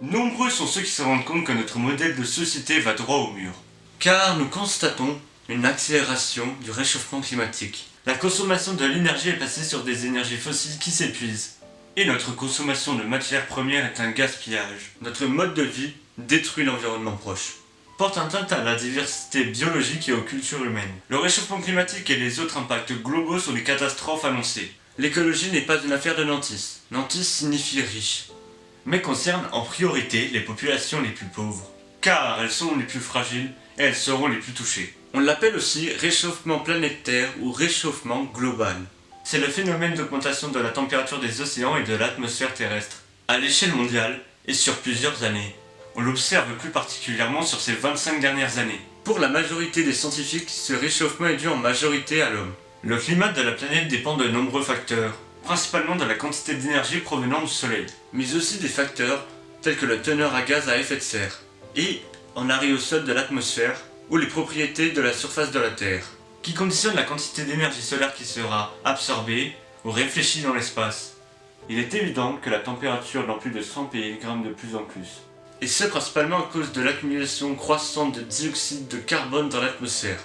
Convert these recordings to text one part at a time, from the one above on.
Nombreux sont ceux qui se rendent compte que notre modèle de société va droit au mur. Car nous constatons une accélération du réchauffement climatique. La consommation de l'énergie est passée sur des énergies fossiles qui s'épuisent. Et notre consommation de matières premières est un gaspillage. Notre mode de vie détruit l'environnement proche. Porte atteinte à la diversité biologique et aux cultures humaines. Le réchauffement climatique et les autres impacts globaux sont des catastrophes annoncées. L'écologie n'est pas une affaire de nantis. Nantis signifie riche, mais concerne en priorité les populations les plus pauvres, car elles sont les plus fragiles et elles seront les plus touchées. On l'appelle aussi réchauffement planétaire ou réchauffement global. C'est le phénomène d'augmentation de la température des océans et de l'atmosphère terrestre, à l'échelle mondiale et sur plusieurs années. On l'observe plus particulièrement sur ces 25 dernières années. Pour la majorité des scientifiques, ce réchauffement est dû en majorité à l'homme. Le climat de la planète dépend de nombreux facteurs, principalement de la quantité d'énergie provenant du soleil, mais aussi des facteurs tels que la teneur à gaz à effet de serre et en aérosol de l'atmosphère ou les propriétés de la surface de la Terre, qui conditionnent la quantité d'énergie solaire qui sera absorbée ou réfléchie dans l'espace. Il est évident que la température dans plus de 100 pays grimpe de plus en plus, et ce principalement à cause de l'accumulation croissante de dioxyde de carbone dans l'atmosphère.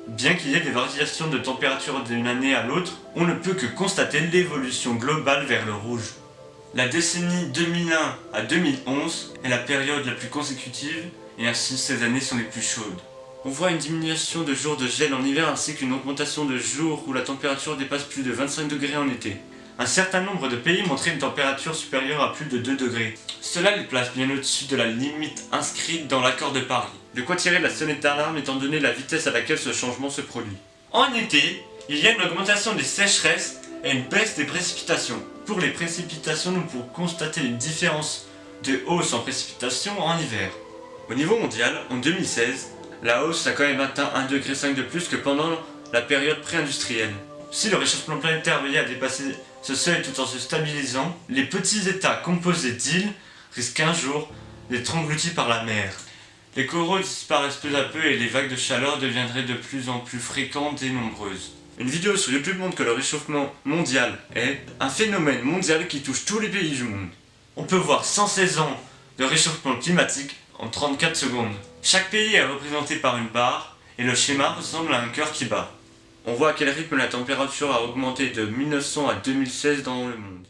Bien qu'il y ait des variations de température d'une année à l'autre, on ne peut que constater l'évolution globale vers le rouge. La décennie 2001 à 2011 est la période la plus consécutive et ainsi ces années sont les plus chaudes. On voit une diminution de jours de gel en hiver ainsi qu'une augmentation de jours où la température dépasse plus de 25 degrés en été. Un certain nombre de pays montraient une température supérieure à plus de 2 degrés. Cela les place bien au-dessus de la limite inscrite dans l'accord de Paris. De quoi tirer la sonnette d'alarme étant donné la vitesse à laquelle ce changement se produit. En été, il y a une augmentation des sécheresses et une baisse des précipitations. Pour les précipitations, nous pouvons constater une différence de hausse en précipitations en hiver. Au niveau mondial, en 2016, la hausse a quand même atteint 1,5 degré de plus que pendant la période pré-industrielle. Si le réchauffement planétaire veillait à dépasser ce seuil tout en se stabilisant, les petits états composés d'îles risquent un jour d'être engloutis par la mer. Les coraux disparaissent peu à peu et les vagues de chaleur deviendraient de plus en plus fréquentes et nombreuses. Une vidéo sur YouTube montre que le réchauffement mondial est un phénomène mondial qui touche tous les pays du monde. On peut voir 116 ans de réchauffement climatique en 34 secondes. Chaque pays est représenté par une barre et le schéma ressemble à un cœur qui bat. On voit à quel rythme la température a augmenté de 1900 à 2016 dans le monde.